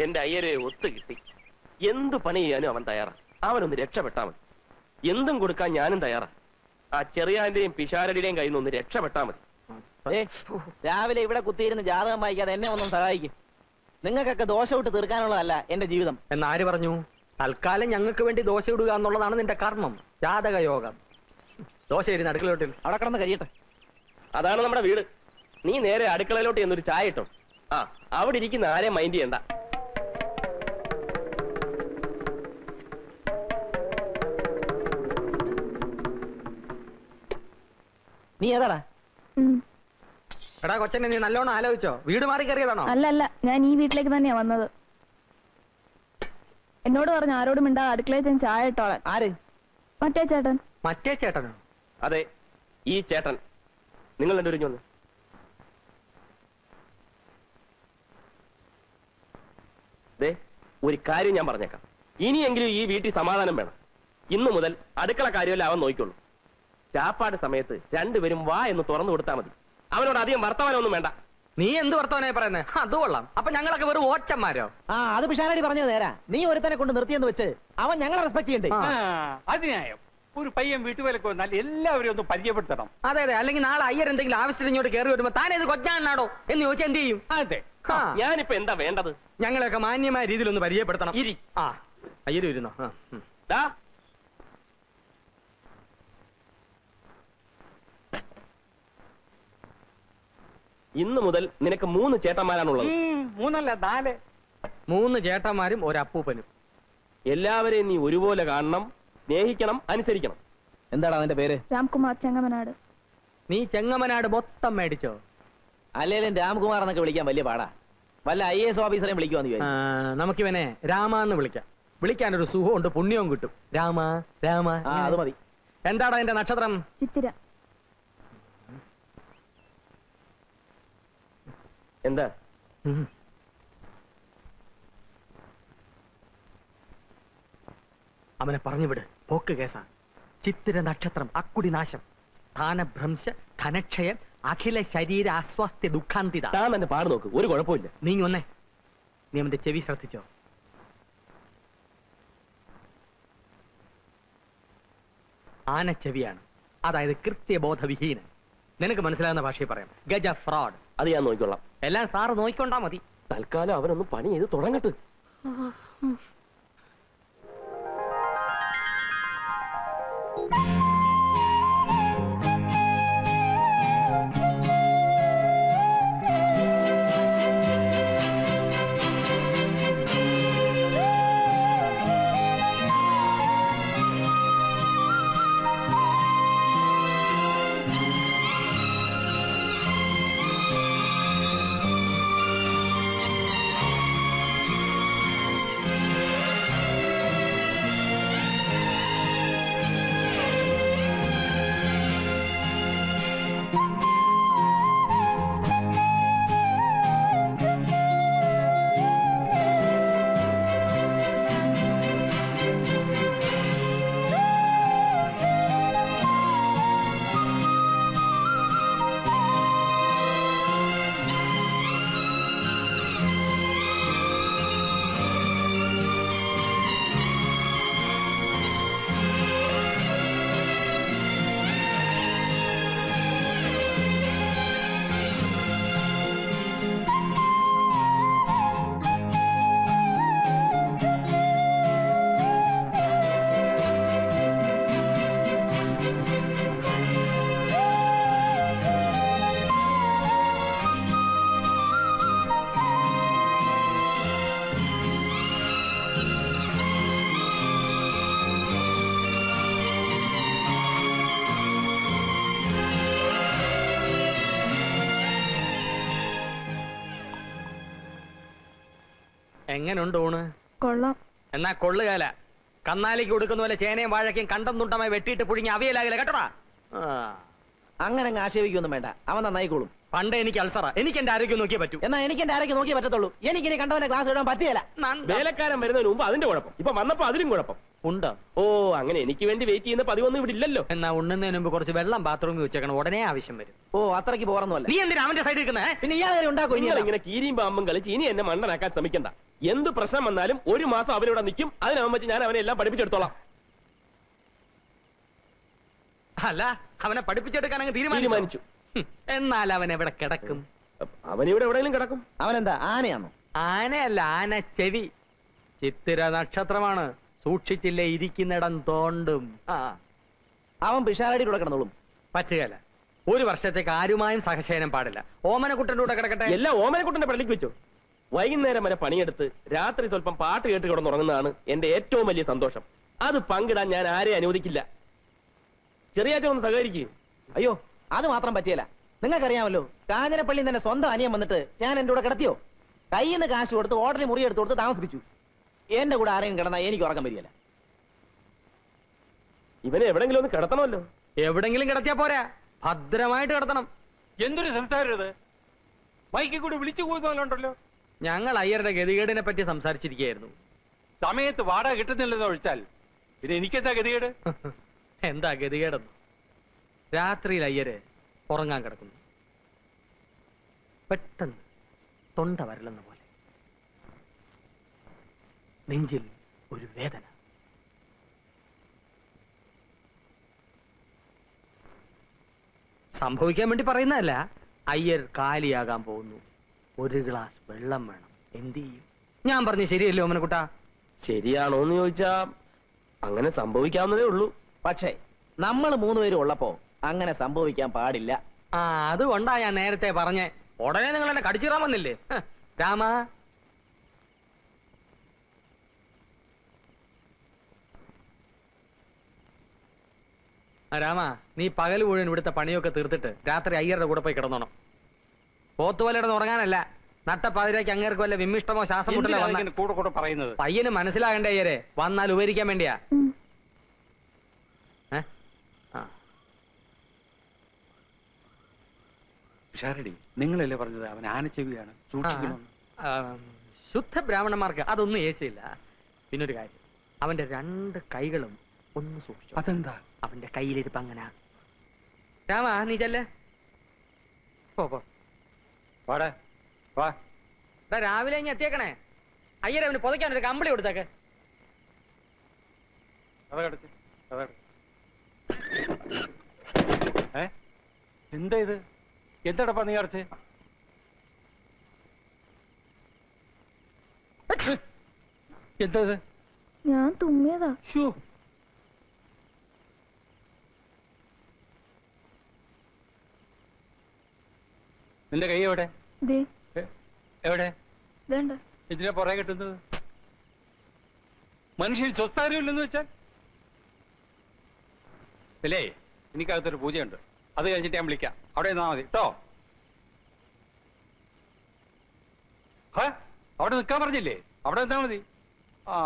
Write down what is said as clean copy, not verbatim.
എന്റെ അയ്യരെ ഒത്തു കിട്ടി. എന്ത് പണി ചെയ്യാനും അവൻ തയ്യാറാ. അവനൊന്ന് രക്ഷപ്പെട്ടാ മതി. എന്തും കൊടുക്കാൻ ഞാനും തയ്യാറാ. ആ ചെറിയാന്റെയും പിഷാരടിയുടെയും കയ്യിൽ നിന്ന് ഒന്ന് രക്ഷപ്പെട്ടാ മതി. രാവിലെ ഇവിടെ കുത്തിയിരുന്ന് ജാതകം വായിക്കാതെ എന്നെ ഒന്നും സഹായിക്കും. നിങ്ങൾക്കൊക്കെ ദോശ വിട്ട് തീർക്കാനുള്ളതല്ല എന്റെ ജീവിതം. എന്നാര് പറഞ്ഞു? തൽക്കാലം ഞങ്ങൾക്ക് വേണ്ടി ദോശ ഇടുക എന്നുള്ളതാണ് നിന്റെ കർമ്മം, ജാതക യോഗം. ദോശ ഇരുന്ന് അടുക്കളയോട്ടിൽ അവിടെ കിടന്ന് കരിയട്ടെ. അതാണ് നമ്മുടെ വീട്. നീ നേരെ അടുക്കളയിലോട്ട് എന്നൊരു ചായ ഇട്ടോ. ആ, അവിടെ ഇരിക്കുന്ന ആരെയും മൈൻഡ് ചെയ്യണ്ട. നീ ഏതാടാ? എടാ കൊച്ചനെ, നീ നല്ലോണം ആലോചിച്ചോ? വീട് മാറി കയറിയതാണോ? അല്ല, ഞാൻ ഈ വീട്ടിലേക്ക് തന്നെയാ വന്നത്. എന്നോട് പറഞ്ഞു ആരോടും മിണ്ടാ അടുക്കളയിൽ ചെന്ന് ചായ ഇട്ടോളാൻ. ആര്? മറ്റേ ചേട്ടൻ. മറ്റേ ചേട്ടനോ? അതെ, ഈ ചേട്ടൻ. നിങ്ങൾ എന്റെ ഒരു വന്ന്. ദേ, ഒരു കാര്യം ഞാൻ പറഞ്ഞേക്കാം. ഇനിയെങ്കിലും ഈ വീട്ടിൽ സമാധാനം വേണം. ഇന്നു മുതൽ അടുക്കള കാര്യമല്ല അവൻ നോക്കിക്കൊള്ളു. ചാപ്പാട് സമയത്ത് രണ്ടുപേരും വാ എന്ന് തുറന്നു കൊടുത്താൽ മതി. അവനോട് അധികം വർത്തമാനമൊന്നും വേണ്ട. നീ എന്ത് വർത്തമാനായി പറയുന്നത്? അത് കൊള്ളാം. അപ്പൊ ഞങ്ങളൊക്കെ വെറും ഓച്ചന്മാരോ? അത് പിഷാരടി പറഞ്ഞത് നേരാ. നീ ഒരുത്തനെ കൊണ്ട് നിർത്തിയെന്ന് വെച്ച് അവൻ ഞങ്ങളെ റെസ്പെക്ട് ചെയ്യണ്ടേ? അതിനായം ഒരു പയ്യൻ വീട്ടുവേലക്ക് വന്നാൽ എല്ലാവരും ഒന്ന് പരിചയപ്പെടുത്തണം. അതെ അതെ, അല്ലെങ്കിൽ നാളെ അയ്യർ എന്തെങ്കിലും ആവശ്യത്തിന് ഇങ്ങോട്ട് കയറി വരുമ്പോ താനേത് കൊച്ചാണോ എന്ന് ചോദിച്ചാൽ എന്ത് ചെയ്യും? അതെ, ഞാനിപ്പോ എന്താ വേണ്ടത്? ഞങ്ങളെയൊക്കെ മാന്യമായ രീതിയിൽ ഒന്ന് പരിചയപ്പെടുത്തണം. ഇരി. ആ, അയ്യരും ഇരുന്നോ? ഇന്നു മുതൽ നിനക്ക് 3 ചേട്ടന്മാരാണുള്ളത്. 3 അല്ല 4. 3 ചേട്ടന്മാരും ഒരപ്പൂപ്പനും. എല്ലാവരെയും നീ ഒരുപോലെ കാണണം, സ്നേഹിക്കണം, അനുസരിക്കണം. എന്താടാ അതിന്റെ പേര്? രാംകുമാർ ചെങ്ങമനാട്. നീ ചെങ്ങമനാട് മൊത്തം മേടിച്ചോ? അല്ലേലും രാംകുമാർ എന്നൊക്കെ വിളിക്കാൻ വലിയ പാടാ. വല്ല IAS ഓഫീസറെയും വിളിക്കുവാന്ന് ചോദിച്ചു. നമുക്കിവനെ രാമാന്ന് വിളിക്കാം. വിളിക്കാനൊരു സുഖമുണ്ട്, പുണ്യവും കിട്ടും. രാമ രാമ. അത് മതി. എന്താടാ എന്റെ നക്ഷത്രം? ചിത്തിര. എന്താ? അവനെ പറഞ്ഞുവിട്, പോക്ക് കേസാ. ചിത്തിര നക്ഷത്രം, അക്കുടി നാശം, സ്ഥാനഭ്രംശ, ധനക്ഷയൻ, അഖില ശരീര അസ്വാസ്ഥ്യ ദുഃഖാന്തിത. താൻ തന്നെ പാട് നോക്ക്, ഒരു കുഴപ്പമില്ല. നീ ഒന്നേ, നീ അവന്റെ ചെവി ശ്രദ്ധിച്ചോ? ആനച്ചെവിയാണ്, അതായത് കൃത്യബോധവിഹീനൻ. നിനക്ക് മനസ്സിലാകുന്ന ഭാഷയിൽ പറയാം, ഗജ ഫ്രോഡ്. അത് ഞാൻ നോക്കിക്കൊള്ളാം. എല്ലാം സാറ് നോക്കിക്കൊണ്ടാ മതി. തൽക്കാലം അവനൊന്ന് പണി ചെയ്ത് തുടങ്ങട്ടെ. എങ്ങനുണ്ട് ഊണ്? കൊള്ളാം. എന്നാ കൊള്ളുകാല. കന്നാലിക്ക് കൊടുക്കുന്ന പോലെ ചേനയും വാഴയ്ക്കും കണ്ടം തുണ്ടമായി വെട്ടിയിട്ട് പുഴുങ്ങി അവിയലാകില്ല കേട്ടോടാ. അങ്ങനെ ആക്ഷേപിക്കൊന്നും വേണ്ട, അവൻ നന്നായിക്കോളും. പണ്ട് എനിക്ക് അൾസറ, എനിക്ക് എന്റെ ആരോഗ്യം നോക്കിയേ പറ്റൂ. എന്നാ എനിക്ക് എന്റെ ആരോഗ്യം നോക്കിയേ പറ്റത്തുള്ളൂ. എനിക്ക് ഇനി കണ്ടവനെ ക്ലാസ് ഇടാൻ പറ്റിയല്ല. വേലക്കാരൻ വരുന്നതിന് മുമ്പ് അതിന്റെ കുഴപ്പം, ഇപ്പൊ വന്നപ്പോ അതിലും കുഴപ്പം. ഉണ്ടോ? ഓ, അങ്ങനെ എനിക്ക് വേണ്ടി വെയിറ്റ് ചെയ്യുന്ന പതിവൊന്നും ഇവിടെ ഇല്ലല്ലോ. എന്നാ ഉണ്ണുന്നതിന് മുമ്പ് കുറച്ച് വെള്ളം ബാത്റൂമിൽ വെച്ചേക്കണം, ഉടനെ ആവശ്യം വരും. ഓ, അത്രയ്ക്ക് പോറൊന്നുമല്ല. നീ എന്തിനാ അവന്റെ സൈഡിൽ നിൽക്കുന്നേ? പിന്നെ ഇയാളെ ഉണ്ടാക്കും. നിങ്ങൾ ഇങ്ങനെ കീരിയും പാമ്പും കളിച്ച് ഇനി എന്നെ മണ്ണനാക്കാൻ ശ്രമിക്കണ്ട. എന്ത് പ്രശ്നം വന്നാലും ഒരു മാസം അവനിവിടെ നിൽക്കും. അതിനാവും വെച്ച് ഞാൻ അവനെ എല്ലാം പഠിപ്പിച്ചെടുത്തോളാം. അല്ല, അവനെ പഠിപ്പിച്ചെടുക്കാൻ അങ്ങ് തീരുമാനിച്ചു. എന്നാൽ അവൻ എവിടെ കിടക്കും? അവനിവിടെ എവിടെയെങ്കിലും കിടക്കും. അവനെന്താ ആനയാണോ? ആനയല്ല, ആന ചെവി. ചിത്തിര നക്ഷത്രമാണ്, സൂക്ഷിച്ചില്ലേ ഇരിക്കുന്നിടം തോണ്ടും. അവൻ പിഷാരടിയുടെ കൂടെ കിടന്നോളും. പറ്റുകയല്ല, ഒരു വർഷത്തേക്ക് ആരുമായും സഹശയനം പാടില്ല. ഓമനക്കുട്ടന്റെ കൂടെ കിടക്കട്ടെ. എല്ലാം ഓമനക്കുട്ടന്റെ പള്ളിക്ക് വെച്ചു. വൈകുന്നേരം വരെ പണിയെടുത്ത് രാത്രി സ്വല്പം പാട്ട് കേട്ട് കിടന്നുറങ്ങുന്നതാണ് എന്റെ ഏറ്റവും വലിയ സന്തോഷം. അത് പങ്കിടാൻ ഞാൻ ആരെയും അനുവദിക്കില്ല. ചെറിയാറ്റം ഒന്ന് സഹകരിക്കും. അയ്യോ, അത് മാത്രം പറ്റിയല്ല. നിങ്ങൾക്കറിയാമല്ലോ, കാഞ്ഞിരപ്പള്ളിയിൽ തന്നെ സ്വന്തം അനിയൻ വന്നിട്ട് ഞാൻ എന്റെ കൂടെ കിടത്തിയോ? കയ്യിൽ നിന്ന് കാശ് കൊടുത്ത് ഹോട്ടലിൽ മുറി എടുത്ത് കൊടുത്ത് താമസിപ്പിച്ചു. എന്റെ കൂടെ ആരെയും കിടന്നാൽ എനിക്ക് ഉറക്കം വരികയില്ല. ഇവനെ എവിടെങ്കിലും ഒന്ന് കിടത്തണമല്ലോ. എവിടെങ്കിലും കിടത്തിയാ പോരാ, ഭദ്രമായിട്ട് കിടത്തണം. എന്തൊരു സംസാരം ഇത്! മൈക്കിൽ കൂടി വിളിച്ചു പോകുന്നല്ലോ. ഞങ്ങൾ അയ്യരുടെ ഗതികേടിനെ പറ്റി സംസാരിച്ചിരിക്കുകയായിരുന്നു. സമയത്ത് വാടക കിട്ടുന്നില്ലെന്ന് ഒഴിച്ചാൽ പിന്നെ എനിക്കെന്താ ഗതികേട്? എന്താ ഗതികേടെന്ന്? രാത്രിയിൽ അയ്യര് ഉറങ്ങാൻ കിടക്കുന്നു. പെട്ടെന്ന് തൊണ്ട വരലെന്ന പോലെ നെഞ്ചിൽ ഒരു വേദന. സംഭവിക്കാൻ വേണ്ടി പറയുന്നതല്ല. അയ്യർ കാലിയാകാൻ പോകുന്നു. ഒരു ഗ്ലാസ് വെള്ളം വേണം. എന്ത് ചെയ്യും? ഞാൻ പറഞ്ഞു ശരിയല്ലോ ഓമനക്കുട്ടാ? ശരിയാണോന്ന് ചോദിച്ചാ അങ്ങനെ സംഭവിക്കാവുന്നതേ ഉള്ളൂ. പക്ഷേ നമ്മൾ മൂന്നുപേരും ഉള്ളപ്പോ അങ്ങനെ സംഭവിക്കാൻ പാടില്ല. ആ, അതുകൊണ്ടാ ഞാൻ നേരത്തെ പറഞ്ഞേ. ഉടനെ നിങ്ങൾ എന്നെ കടിച്ചിറാൻ വന്നില്ലേ? രാമ, രാമ, നീ പകൽ മുഴുവൻ ഇവിടുത്തെ പണിയൊക്കെ തീർത്തിട്ട് രാത്രി അയ്യരുടെ കൂടെ പോയി കിടന്നോണം. പോത്തുപോലെ ഉറങ്ങാനല്ല. നട്ടപ്പാതിരാക്ക് അങ്ങേർക്ക് വല്ല വിമ്മിഷ്ടമോ ശ്വാസം മുട്ടലോ എന്തിനാ വന്നാ ഇങ്ങനെ കൂടെ കൂടെ പറയുന്നത്? പയ്യന് മനസ്സിലാകണ്ടേ അയ്യരെ? വന്നാൽ ഉപകരിക്കാൻ വേണ്ടിയാ. ഷാരടി, നിങ്ങളല്ലേ പറഞ്ഞത് അവൻ ആനച്ചെവിയാണ്, സൂക്ഷിക്കണം. ശുദ്ധ ബ്രാഹ്മണന്മാർക്ക് അതൊന്നും ഏശയില്ല. പിന്നൊരു കാര്യം, അവന്റെ രണ്ട് കൈകളും ഒന്ന് സൂക്ഷിച്ചു. അതെന്താ? അവന്റെ കയ്യിലിരിപ്പ് അങ്ങനെ. രാമ, നീ ചെല്ലേ. പോ പോ. വാടാ, വാ. രാവിലെ ഇനി എത്തിയേക്കണേ. അയ്യരെ അവന് പുതയ്ക്കാൻ ഒരു കമ്പിളി കൊടുത്തേക്ക്. എന്താ ഇത്? എന്താടപ്പാ നീ അടച്ച്? എന്താ ഇത്? ഞാൻ തുമ്മിയതാ. ശ്ശോ. നിന്റെ കൈ എവിടെ? ദേ എവിടെ? ഇതേണ്ട. ഇതിനെ പുറകെ കിട്ടുന്നത്? മനുഷ്യൻ സ്വസ്ഥാനമില്ലെന്ന് വെച്ചാൽ അല്ലേ? എനിക്കകത്തൊരു പൂജയുണ്ട്, അത് കഴിഞ്ഞിട്ട് ഞാൻ വിളിക്കാം. അവിടെ നിന്നാ മതി കേട്ടോ. അവിടെ നിൽക്കാൻ പറഞ്ഞില്ലേ? അവിടെ നിന്നാ മതി. ആ